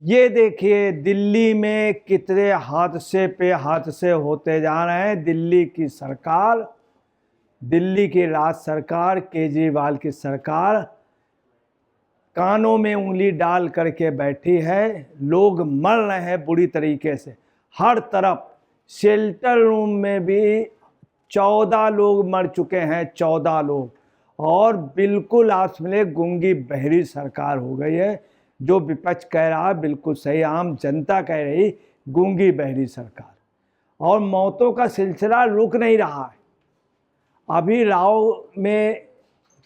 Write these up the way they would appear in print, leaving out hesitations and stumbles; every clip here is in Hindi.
ये देखिए दिल्ली में कितने हादसे पे हादसे होते जा रहे हैं। दिल्ली की सरकार, दिल्ली की राज्य सरकार, केजरीवाल की सरकार कानों में उंगली डाल करके बैठी है। लोग मर रहे हैं बुरी तरीके से हर तरफ। शेल्टर रूम में भी 14 लोग मर चुके हैं, 14 लोग। और बिल्कुल आपने गूंगी बहरी सरकार हो गई है। जो विपक्ष कह रहा है बिल्कुल सही, आम जनता कह रही गूंगी बहरी सरकार। और मौतों का सिलसिला रुक नहीं रहा है। अभी राव में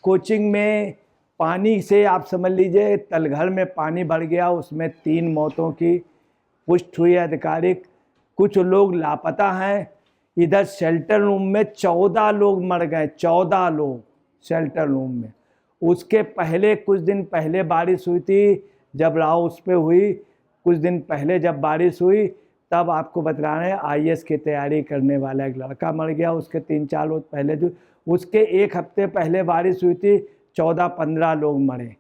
कोचिंग में पानी से आप समझ लीजिए तलघर में पानी भर गया, उसमें 3 मौतों की पुष्टि हुई आधिकारिक। कुछ लोग लापता हैं। इधर शेल्टर रूम में 14 लोग मर गए, 14 लोग शेल्टर रूम में। उसके पहले कुछ दिन पहले बारिश हुई थी, जब राव उस पर हुई, कुछ दिन पहले जब बारिश हुई तब आपको बता रहे हैं आईएएस की तैयारी करने वाला एक लड़का मर गया। उसके 3-4 रोज पहले जो उसके एक हफ्ते पहले बारिश हुई थी, 14-15 लोग मरे।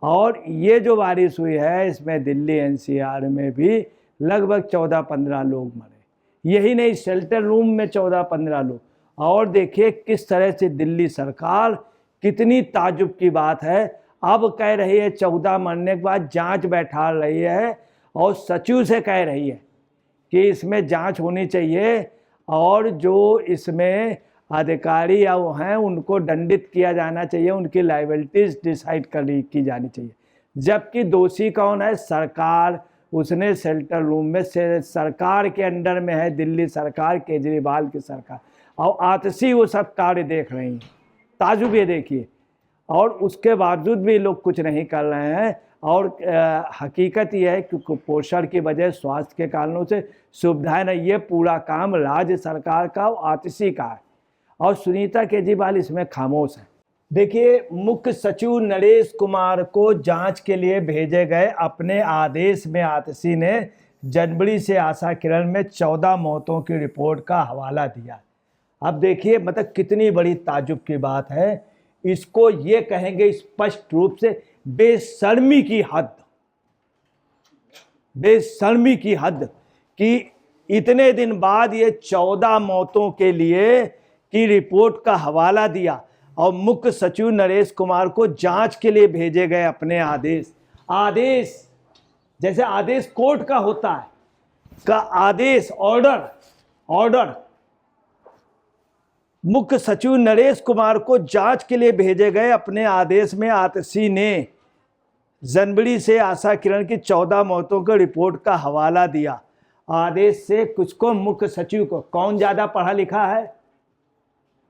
और ये जो बारिश हुई है इसमें दिल्ली एनसीआर में भी लगभग 14-15 लोग मरे। यही नहीं, शेल्टर रूम में 14-15 लोग। और देखिए किस तरह से दिल्ली सरकार, कितनी ताजुब की बात है, अब कह रही है 14 मरने के बाद जांच बैठा रही है और सचिव से कह रही है कि इसमें जांच होनी चाहिए और जो इसमें अधिकारी या वो हैं उनको दंडित किया जाना चाहिए, उनकी लायबिलिटीज डिसाइड की जानी चाहिए। जबकि दोषी कौन है? सरकार। उसने शेल्टर रूम में से सरकार के अंडर में है, दिल्ली सरकार, केजरीवाल की सरकार, और आतशी वो सब कार्य देख रही हैं। ताजुब ये देखिए। और उसके बावजूद भी लोग कुछ नहीं कर रहे हैं। और हकीकत यह है कि कुपोषण की वजह, स्वास्थ्य के कारणों से सुविधाएं नहीं, ये पूरा काम राज्य सरकार का और आतिशी का है। और सुनीता केजरीवाल इसमें खामोश है। देखिए मुख्य सचिव नरेश कुमार को जांच के लिए भेजे गए अपने आदेश में आतिशी ने जनवरी से आशा किरण में 14 मौतों की रिपोर्ट का हवाला दिया। अब देखिए मतलब कितनी बड़ी ताजुब की बात है। इसको ये कहेंगे स्पष्ट रूप से बेशर्मी की हद, बेशर्मी की हद कि इतने दिन बाद ये 14 मौतों के लिए की रिपोर्ट का हवाला दिया और मुख्य सचिव नरेश कुमार को जांच के लिए भेजे गए अपने आदेश। आदेश जैसे आदेश कोर्ट का होता है, का आदेश, ऑर्डर। मुख्य सचिव नरेश कुमार को जांच के लिए भेजे गए अपने आदेश में आतिशी ने जनवरी से आशा किरण की 14 मौतों की रिपोर्ट का हवाला दिया। आदेश से कुछ को, मुख्य सचिव को। कौन ज्यादा पढ़ा लिखा है?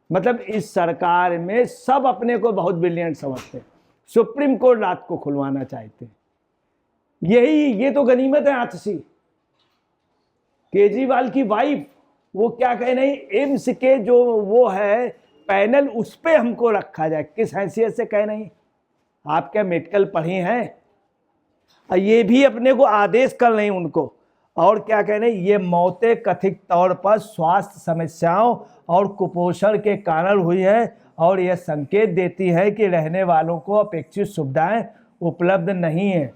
मतलब इस सरकार में सब अपने को बहुत ब्रिलियंट समझते हैं। सुप्रीम कोर्ट रात को खुलवाना चाहते हैं। ये तो गनीमत है आतिशी। केजरीवाल की वाइफ वो क्या कहे, नहीं एम्स के जो वो है पैनल, उस पे हमको रखा जाए। किस हैसियत से कहे नहीं? आप क्या मेडिकल पढ़ी हैं? ये भी अपने को आदेश कर नहीं उनको। और क्या कहने, ये मौतें कथित तौर पर स्वास्थ्य समस्याओं और कुपोषण के कारण हुई है और यह संकेत देती है कि रहने वालों को अपेक्षित सुविधाएं उपलब्ध नहीं है।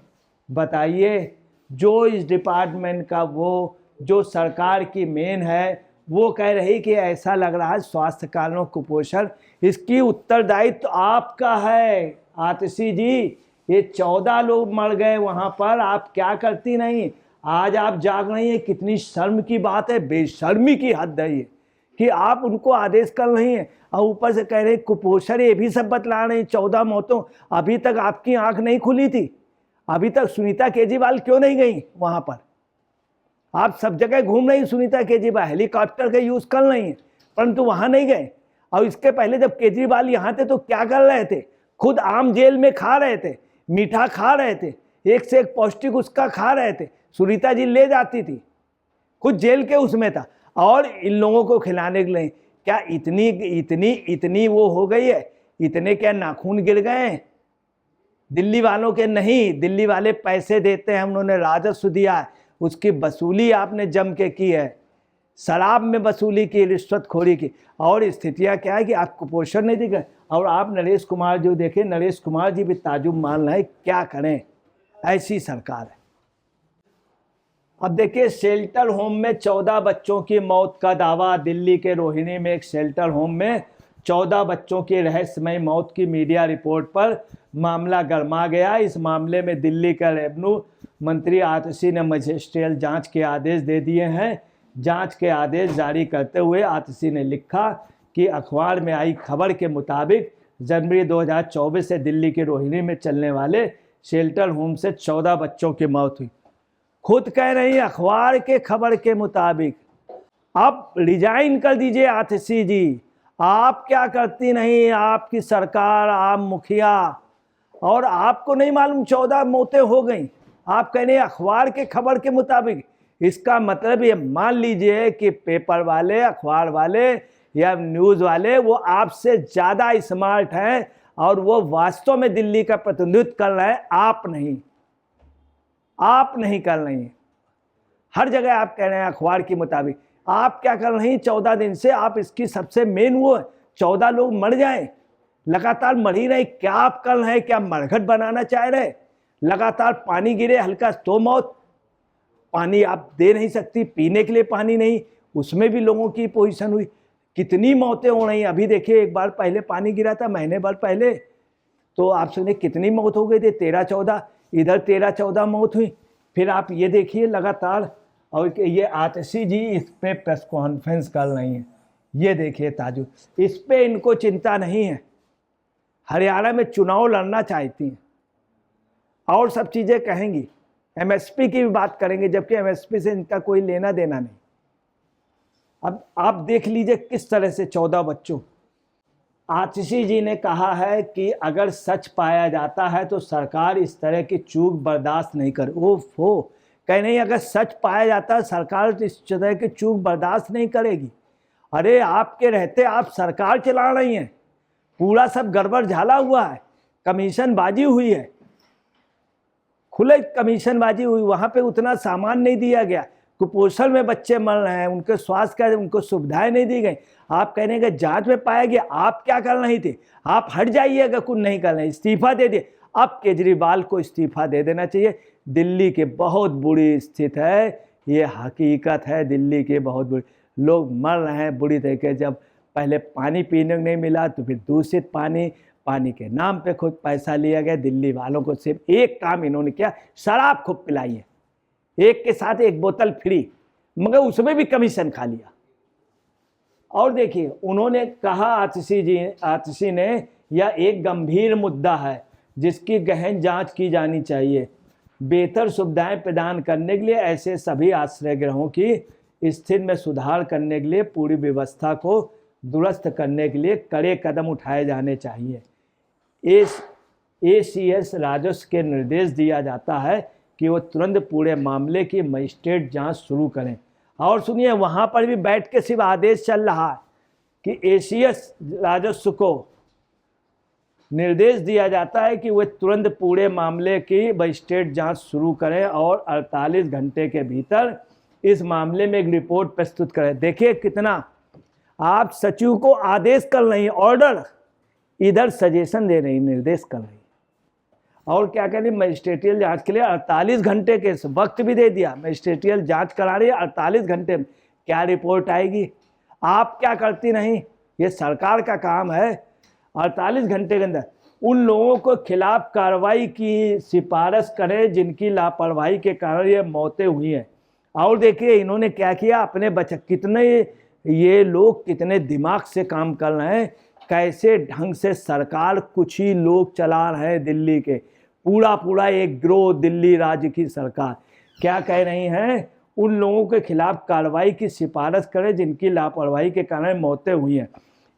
बताइए, जो इस डिपार्टमेंट का वो जो सरकार की मेन है वो कह रही कि ऐसा लग रहा है स्वास्थ्य कारणों कुपोषण, इसकी उत्तरदायित्व तो आपका है आतिशी जी। ये 14 लोग मर गए वहां पर, आप क्या करती नहीं? आज आप जाग रही हैं। कितनी शर्म की बात है, बेशर्मी की हद है ये कि आप उनको आदेश कर रही हैं और ऊपर से कह रहे कुपोषण, ये भी सब बतला रहे हैं 14 मौतों। अभी तक आपकी आंख नहीं खुली थी? अभी तक सुनीता केजरीवाल क्यों नहीं गई वहां पर? आप सब जगह घूम रही सुनीता केजरीवाल, हेलीकॉप्टर का यूज कर रही हैं, परंतु वहां नहीं गए। और इसके पहले जब केजरीवाल यहाँ थे तो क्या कर रहे थे? खुद आम जेल में खा रहे थे, मीठा खा रहे थे, एक से एक पौष्टिक उसका खा रहे थे। सुनीता जी ले जाती थी, खुद जेल के उसमें था, और इन लोगों को खिलाने के लिए क्या इतनी वो हो गई है? इतने क्या नाखून गिर गए दिल्ली वालों के? नहीं, दिल्ली वाले पैसे देते हैं, उन्होंने राजस्व दिया है, उसकी वसूली आपने जम के की है। शराब में वसूली की, रिश्वतखोरी की। और स्थितियां क्या है कि आप कुपोषण नहीं दिख रहे। और आप नरेश कुमार जो देखें, नरेश कुमार जी भी ताजुब मान रहे हैं। क्या करें, ऐसी सरकार है। अब देखिए, शेल्टर होम में 14 बच्चों की मौत का दावा। दिल्ली के रोहिणी में एक शेल्टर होम में 14 बच्चों की रहस्यमय मौत की मीडिया रिपोर्ट पर मामला गरमा गया। इस मामले में दिल्ली का रेवेन्यू मंत्री आतिशी ने मजिस्ट्रियल जांच के आदेश दे दिए हैं। जांच के आदेश जारी करते हुए आतिशी ने लिखा कि अखबार में आई खबर के मुताबिक जनवरी 2024 से दिल्ली के रोहिणी में चलने वाले शेल्टर होम से 14 बच्चों की मौत हुई। खुद कह रही है अखबार के खबर के मुताबिक। अब रिजाइन कर दीजिए आतिशी जी, आप क्या करती नहीं, आपकी सरकार, आप मुखिया, और आपको नहीं मालूम 14 मौतें हो गई। आप कह रहे हैं अखबार के खबर के मुताबिक। इसका मतलब ये मान लीजिए कि पेपर वाले, अखबार वाले या न्यूज़ वाले वो आपसे ज़्यादा स्मार्ट हैं और वो वास्तव में दिल्ली का प्रतिनिधित्व कर रहे हैं, आप नहीं कर रही हैं। हर जगह आप कह रहे हैं अखबार के मुताबिक। आप क्या कर रही हैं 14 दिन से? आप इसकी सबसे मेन वो 14 लोग मर जाएं, लगातार मर ही रहे। क्या आप कर रहे हैं? क्या मरघट बनाना चाह रहे? लगातार पानी गिरे हल्का तो मौत। पानी आप दे नहीं सकती, पीने के लिए पानी नहीं, उसमें भी लोगों की पोजीशन हुई। कितनी मौतें हो रही हैं। अभी देखिए, एक बार पहले पानी गिरा था, महीने भर पहले, तो आप सुनिए कितनी मौत हो गई थी, 13-14, इधर 13-14 मौत हुई। फिर आप ये देखिए लगातार, और ये आतिशी जी इस पे प्रेस कॉन्फ्रेंस कर रही हैं। ये देखिए ताजु, इस पे इनको चिंता नहीं है। हरियाणा में चुनाव लड़ना चाहती हैं और सब चीज़ें कहेंगी, एमएसपी की भी बात करेंगे, जबकि एमएसपी से इनका कोई लेना देना नहीं। अब आप देख लीजिए किस तरह से 14 बच्चों। आतिशी जी ने कहा है कि अगर सच पाया जाता है तो सरकार इस तरह की चूक बर्दाश्त नहीं करे। ओफो, कह नहीं, अगर सच पाया जाता है सरकार तो इस तरह की चूक बर्दाश्त नहीं करेगी। अरे आपके रहते आप सरकार चला रही हैं, पूरा सब गड़बड़ झाला हुआ है, कमीशन बाजी हुई है, खुले कमीशन बाजी हुई। वहाँ पे उतना सामान नहीं दिया गया, कुपोषण में बच्चे मर रहे हैं, उनके स्वास्थ्य का उनको सुविधाएं नहीं दी गई। आप कहने का जांच में पाया गया, आप क्या कर रही थी? आप हट जाइए अगर कुछ नहीं कर रहे, इस्तीफा दे दिए। अब केजरीवाल को इस्तीफा दे देना चाहिए। दिल्ली की बहुत बुरी स्थिति है, ये हकीकत है। दिल्ली के बहुत बुरी, लोग मर रहे हैं बुरी तरीके। जब पहले पानी पीने को नहीं मिला तो फिर दूषित पानी, पानी के नाम पे खुद पैसा लिया गया। दिल्ली वालों को सिर्फ एक काम इन्होंने किया, शराब खूब पिलाई है, एक के साथ एक बोतल फ्री, मगर उसमें भी कमीशन खा लिया। और देखिए उन्होंने कहा आतिशी ने, यह एक गंभीर मुद्दा है जिसकी गहन जांच की जानी चाहिए। बेहतर सुविधाएं प्रदान करने के लिए ऐसे सभी आश्रय गृहों की स्थिति में सुधार करने के लिए पूरी व्यवस्था को दुरुस्त करने के लिए कड़े कदम उठाए जाने चाहिए। ACS राजस्व के निर्देश दिया जाता है कि वो तुरंत पूरे मामले की मजिस्ट्रेट जांच शुरू करें। और सुनिए, वहाँ पर भी बैठ के सिर्फ आदेश चल रहा है कि ACS राजस्व को निर्देश दिया जाता है कि वे तुरंत पूरे मामले की मजिस्ट्रेट जांच शुरू करें और 48 घंटे के भीतर इस मामले में एक रिपोर्ट प्रस्तुत करें। देखिए कितना आप सचिव को आदेश कर रही, ऑर्डर, इधर सजेशन दे रही, निर्देश कर रही। और क्या कह रही, मजिस्ट्रेटियल जांच के लिए 48 घंटे के वक्त भी दे दिया। मजिस्ट्रेटियल जांच करा रही है, 48 घंटे में क्या रिपोर्ट आएगी? आप क्या करती नहीं? ये सरकार का काम है। 48 घंटे के अंदर उन लोगों को खिलाफ कार्रवाई की सिफारिश करें जिनकी लापरवाही के कारण ये मौतें हुई हैं। और देखिए इन्होंने क्या किया, अपने बच्चे, कितने ये लोग कितने दिमाग से काम कर रहे हैं, कैसे ढंग से सरकार कुछ ही लोग चला रहे हैं दिल्ली के, पूरा एक गिरोह दिल्ली राज्य की सरकार। क्या कह रही हैं, उन लोगों के खिलाफ कार्रवाई की सिफारिश करें जिनकी लापरवाही के कारण मौतें हुई हैं।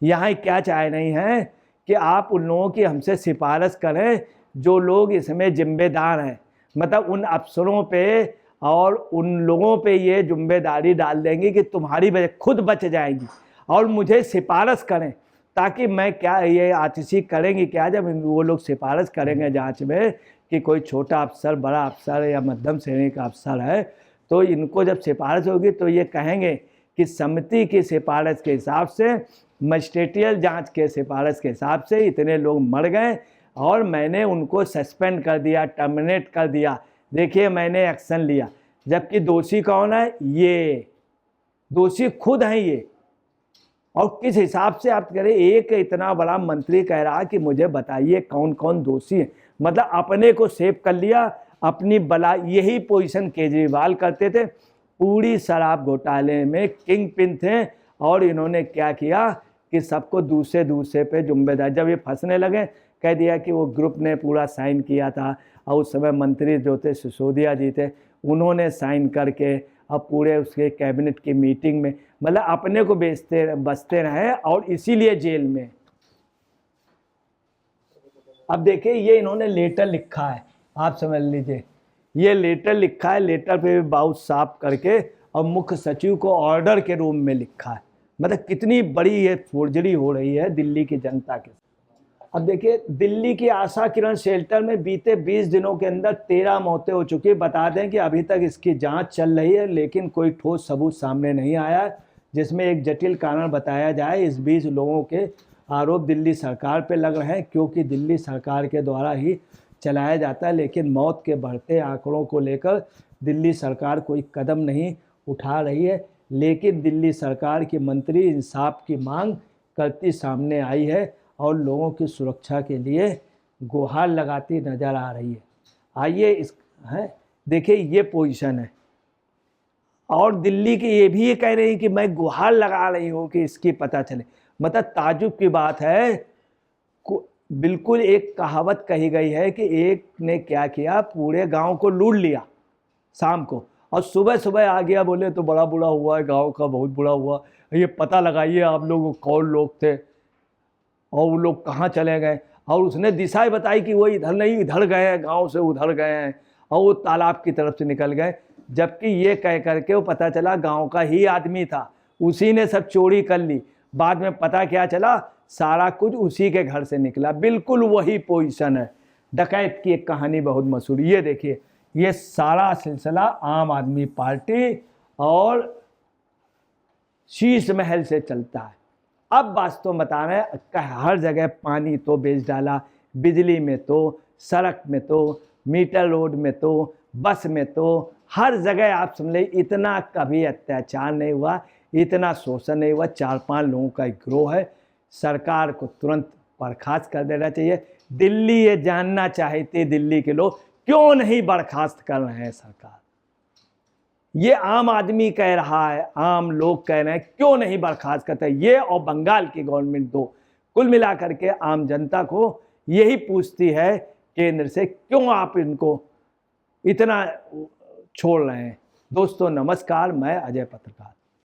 यहाँ क्या चाह रही हैं कि आप उन लोगों की हमसे सिफारिश करें जो लोग इसमें जिम्मेदार हैं, मतलब उन अफसरों पे और उन लोगों पे ये जिम्मेदारी डाल देंगे कि तुम्हारी वजह खुद बच जाएंगी, और मुझे सिफारिश करें ताकि मैं, क्या ये आतिशी करेंगी क्या, जब वो लोग सिफारिश करेंगे जांच में कि कोई छोटा अफसर, बड़ा अफसर या मध्यम श्रेणी का अफसर है, तो इनको जब सिफारिश होगी तो ये कहेंगे कि समिति की सिफारिश के हिसाब से, मजिस्ट्रेटियल जांच के सिफारिश के हिसाब से इतने लोग मर गए और मैंने उनको सस्पेंड कर दिया, टर्मिनेट कर दिया, देखिए मैंने एक्शन लिया। जबकि दोषी कौन है? ये दोषी खुद हैं ये। और किस हिसाब से आप करें, एक इतना बड़ा मंत्री कह रहा कि मुझे बताइए कौन कौन दोषी है, मतलब अपने को सेव कर लिया, अपनी बला। यही पोजीशन केजरीवाल करते थे, पूरी शराब घोटाले में किंग पिन थे। और इन्होंने क्या किया कि सबको दूसरे दूसरे पे जिम्मेदार, जब ये फंसने लगे कह दिया कि वो ग्रुप ने पूरा साइन किया था, और उस समय मंत्री जो थे सिसोदिया जी थे, उन्होंने साइन करके अब पूरे उसके कैबिनेट की मीटिंग में, मतलब अपने को बचते रहे और इसीलिए जेल में। अब देखिए ये इन्होंने लेटर लिखा है, आप समझ लीजिए, ये लेटर लिखा है, लेटर पे भी बहुत साफ करके और मुख्य सचिव को ऑर्डर के रूप में लिखा है। मतलब कितनी बड़ी ये फोर्जरी हो रही है दिल्ली की जनता के। अब देखिए दिल्ली की आशा किरण शेल्टर में बीते 20 दिनों के अंदर 13 मौतें हो चुकी। बता दें कि अभी तक इसकी जांच चल रही है, लेकिन कोई ठोस सबूत सामने नहीं आया जिसमें एक जटिल कारण बताया जाए। इस बीच लोगों के आरोप दिल्ली सरकार पर लग रहे हैं, क्योंकि दिल्ली सरकार के द्वारा ही चलाया जाता है, लेकिन मौत के बढ़ते आंकड़ों को लेकर दिल्ली सरकार कोई कदम नहीं उठा रही है। लेकिन दिल्ली सरकार की मंत्री इंसाफ की मांग करती सामने आई है और लोगों की सुरक्षा के लिए गुहार लगाती नजर आ रही है। आइए इस देखिए ये पोजीशन है, और दिल्ली की ये भी ये कह रही है कि मैं गुहार लगा रही हूँ कि इसकी पता चले। मतलब ताजुब की बात है, बिल्कुल एक कहावत कही गई है कि एक ने क्या किया, पूरे गांव को लूट लिया शाम को, और सुबह सुबह आ गया, बोले तो बड़ा बुरा हुआ है, गांव का बहुत बुरा हुआ, ये पता लगाइए आप लोग कौन लोग थे और वो लोग कहाँ चले गए। और उसने दिशा बताई कि वो इधर नहीं, इधर गए हैं, गांव से उधर गए हैं, और वो तालाब की तरफ से निकल गए। जबकि ये कह करके वो पता चला गांव का ही आदमी था, उसी ने सब चोरी कर ली। बाद में पता क्या चला, सारा कुछ उसी के घर से निकला। बिल्कुल वही पोजीशन है। डकैत की एक कहानी बहुत मशहूर, ये देखिए, ये सारा सिलसिला आम आदमी पार्टी और शीश महल से चलता है। अब वास्तव बता रहे हैं, हर जगह पानी तो बेच डाला, बिजली में तो, सड़क में तो, मीटर रोड में तो, बस में तो, हर जगह आप समझ लें इतना कभी अत्याचार नहीं हुआ, इतना शोषण नहीं हुआ। 4-5 लोगों का एक गिरोह है। सरकार को तुरंत बर्खास्त कर देना चाहिए। दिल्ली ये जानना चाहती, दिल्ली के लोग क्यों नहीं बर्खास्त कर रहे हैं सरकार। ये आम आदमी कह रहा है, आम लोग कह रहे हैं क्यों नहीं बर्खास्त करते, ये और बंगाल की गवर्नमेंट दो। कुल मिलाकर के आम जनता को यही पूछती है केंद्र से, क्यों आप इनको इतना छोड़ रहे हैं। दोस्तों नमस्कार, मैं अजय पत्रकार।